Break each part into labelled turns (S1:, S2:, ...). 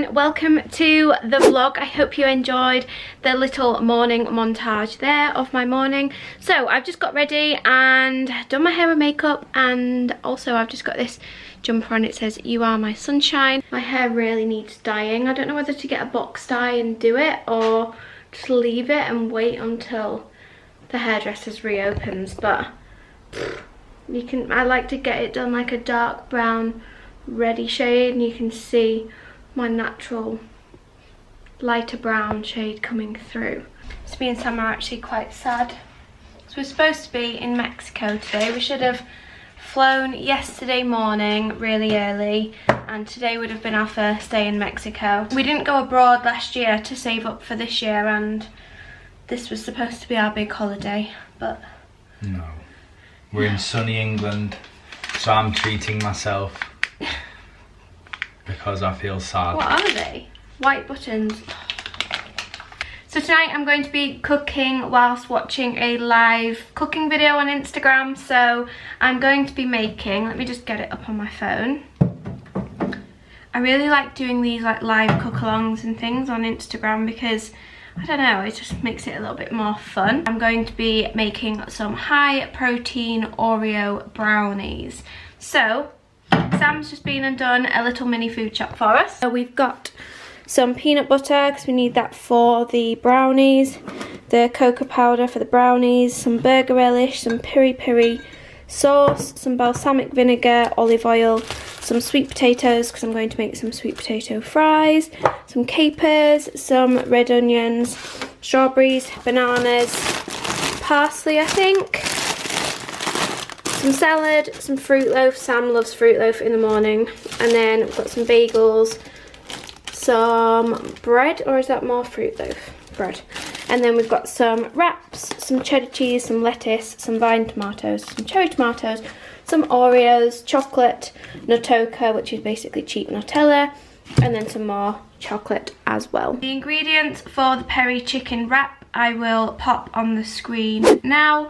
S1: everyone, welcome to the vlog. I hope you enjoyed the little morning montage there of my morning. So I've just got ready and done my hair and makeup, and also I've just got this jumper on. It says "You are my sunshine." My hair really needs dyeing. I don't know whether to get a box dye and do it or just leave it and wait until the hairdresser's reopens, but you can, I like to get it done like a dark brown reddy shade, and you can see my natural lighter brown shade coming through. So me and Sam are actually quite sad. So we're supposed to be in Mexico today. We should have flown yesterday morning really early, and today would have been our first day in Mexico. We didn't go abroad last year to save up for this year, and this was supposed to be our big holiday, but
S2: no. We're in sunny England, so I'm treating myself because I feel sad.
S1: What are they? White buttons. So tonight I'm going to be cooking whilst watching a live cooking video on Instagram. So I'm going to be making, let me just get it up on my phone. I really like doing these like live cook-alongs and things on Instagram because, I don't know, it just makes it a little bit more fun. I'm going to be making some high protein Oreo brownies. So Sam's just been and done a little mini food shop for us. So we've got some peanut butter because we need that for the brownies, the cocoa powder for the brownies, some burger relish, some piri piri sauce, some balsamic vinegar, olive oil, some sweet potatoes because I'm going to make some sweet potato fries, some capers, some red onions, strawberries, bananas, parsley I think, some salad, some fruit loaf. Sam loves fruit loaf in the morning, and then we've got some bagels, some bread, or is that more fruit loaf? Bread. And then we've got some wraps, some cheddar cheese, some lettuce, some vine tomatoes, some cherry tomatoes, some Oreos, chocolate, Nutella, which is basically cheap Nutella, and then some more chocolate as well. The ingredients for the peri chicken wrap I will pop on the screen now,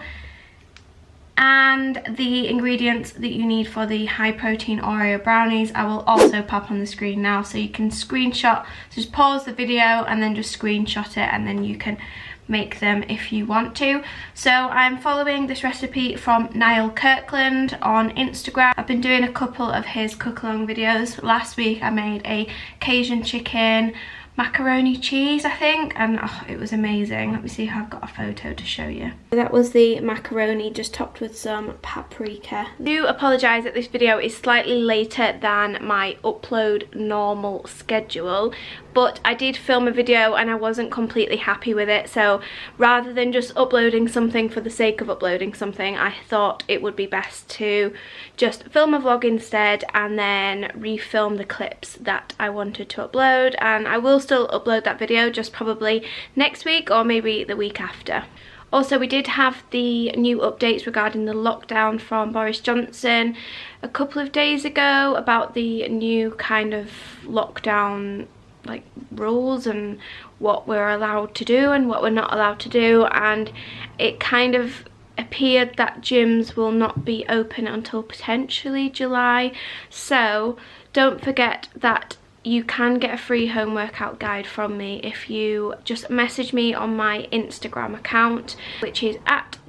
S1: and the ingredients that you need for the high protein Oreo brownies I will also pop on the screen now, so you can screenshot. So just pause the video and then just screenshot it, and then you can make them if you want to. So I'm following this recipe from Niall Kirkland on Instagram. I've been doing a couple of his cook along videos. Last week I made a Cajun chicken macaroni cheese I think, and oh, it was amazing. Let me see if I've got a photo to show you. That was the macaroni just topped with some paprika. I do apologise that this video is slightly later than my upload normal schedule, but I did film a video and I wasn't completely happy with it, so rather than just uploading something for the sake of uploading something, I thought it would be best to just film a vlog instead and then refilm the clips that I wanted to upload, and I will still upload that video, just probably next week or maybe the week after. Also, we did have the new updates regarding the lockdown from Boris Johnson a couple of days ago about the new kind of lockdown like rules and what we're allowed to do and what we're not allowed to do, and it kind of appeared that gyms will not be open until potentially July. So don't forget that you can get a free home workout guide from me if you just message me on my Instagram account, which is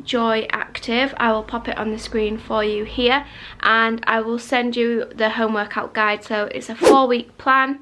S1: @joyactive. I will pop it on the screen for you here, and I will send you the home workout guide. So it's a 4-week plan.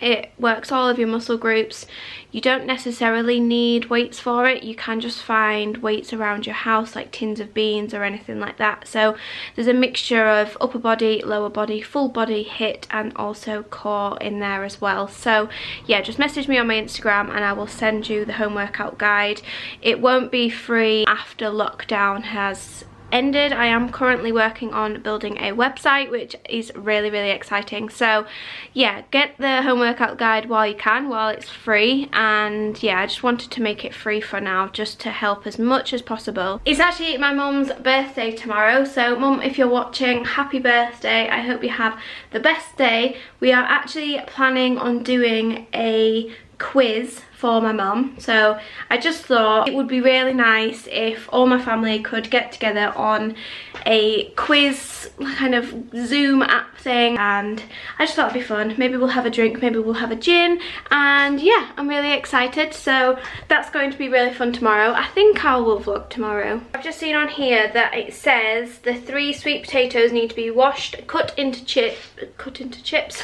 S1: It works all of your muscle groups. You don't necessarily need weights for it. You can just find weights around your house like tins of beans or anything like that. So there's a mixture of upper body, lower body, full body, HIIT, and also core in there as well. So yeah, just message me on my Instagram and I will send you the home workout guide. It won't be free after lockdown has ended. I am currently working on building a website, which is really exciting. So yeah, get the home workout guide while you can, while it's free. And yeah, I just wanted to make it free for now, just to help as much as possible. It's actually my mum's birthday tomorrow, so mum, if you're watching, happy birthday. I hope you have the best day. We are actually planning on doing a quiz for my mum. So I just thought it would be really nice if all my family could get together on a quiz kind of Zoom app thing, and I just thought it'd be fun. Maybe we'll have a drink, maybe we'll have a gin, and yeah, I'm really excited. So that's going to be really fun tomorrow. I think I will vlog tomorrow. I've just seen on here that it says the 3 sweet potatoes need to be washed, cut into chips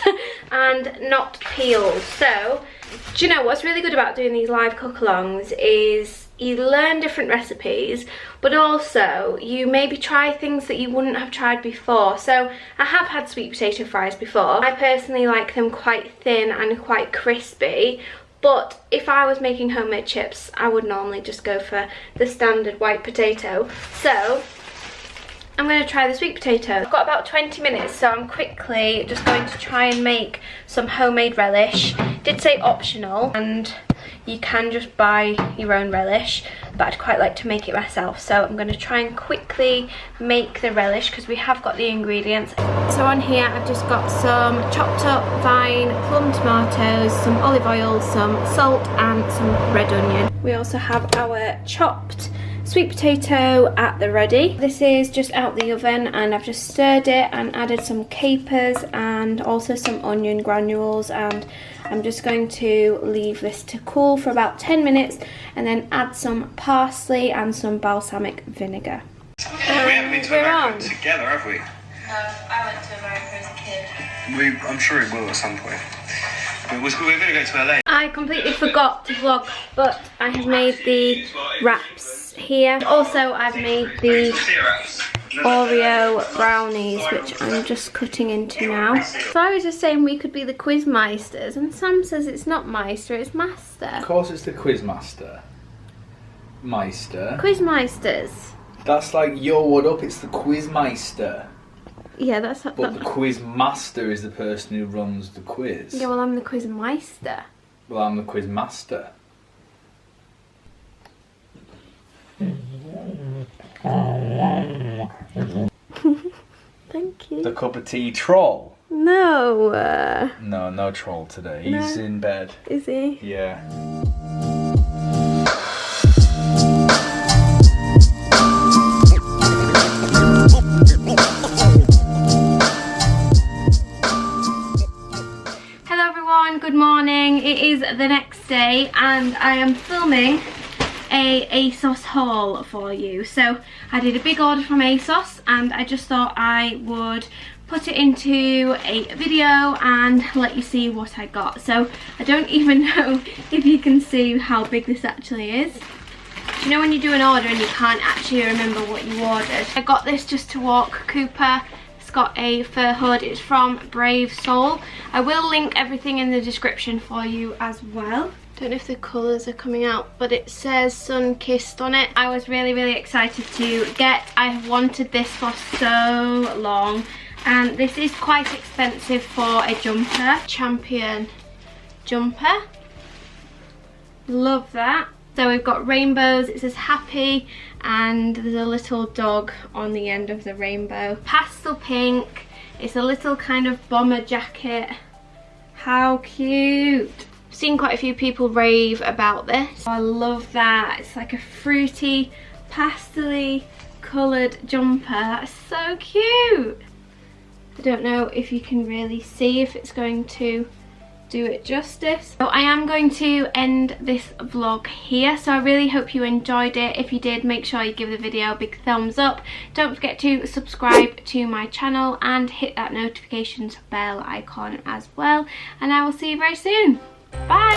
S1: and not peeled. So do you know what's really good about doing these live cook-alongs is you learn different recipes, but also you maybe try things that you wouldn't have tried before. So I have had sweet potato fries before. I personally like them quite thin and quite crispy, but if I was making homemade chips, I would normally just go for the standard white potato. So I'm going to try the sweet potato. I've got about 20 minutes, so I'm quickly just going to try and make some homemade relish. It did say optional, and you can just buy your own relish, but I'd quite like to make it myself. So I'm going to try and quickly make the relish because we have got the ingredients. So on here I've just got some chopped up vine plum tomatoes, some olive oil, some salt and some red onion. We also have our chopped sweet potato at the ready. This is just out the oven, and I've just stirred it and added some capers and also some onion granules, and I'm just going to leave this to cool for about 10 minutes and then add some parsley and some balsamic vinegar.
S3: We haven't been to America together, have we?
S4: No, I went to America as a kid.
S3: I'm sure we will at some point. We're going to go to LA.
S1: I completely forgot to vlog, but I have made the wraps here. Also, I've made the Oreo brownies, which I'm just cutting into now. So I was just saying we could be the quizmeisters, and Sam says it's not meister, it's master.
S2: Of course it's the quizmaster. Meister.
S1: Quizmeisters.
S2: That's like your word up, it's the quizmeister.
S1: Yeah, that's...
S2: But the quizmaster is the person who runs the quiz.
S1: Yeah, well, I'm the quizmeister.
S2: Well, I'm the quizmaster.
S1: Thank you.
S2: The cup of tea troll.
S1: No.
S2: No troll today. He's in bed.
S1: Is he?
S2: Yeah.
S1: Hello everyone, good morning. It is the next day and I am filming a Asos haul for you. So I did a big order from Asos and I just thought I would put it into a video and let you see what I got. So I don't even know if you can see how big this actually is. You know when you do an order and you can't actually remember what you ordered? I got this just to walk Cooper. It's got a fur hood. It's from Brave Soul. I will link everything in the description for you as well. Don't know if the colours are coming out, but it says Sun Kissed on it. I was really excited to get. I have wanted this for so long, and this is quite expensive for a jumper. Champion jumper. Love that. So we've got rainbows, it says happy, and there's a little dog on the end of the rainbow. Pastel pink, it's a little kind of bomber jacket. How cute. I've seen quite a few people rave about this. I love that. It's like a fruity, pastel-y coloured jumper. That's so cute. I don't know if you can really see if it's going to do it justice. So I am going to end this vlog here, so I really hope you enjoyed it. If you did, make sure you give the video a big thumbs up. Don't forget to subscribe to my channel and hit that notifications bell icon as well, and I will see you very soon. Bye.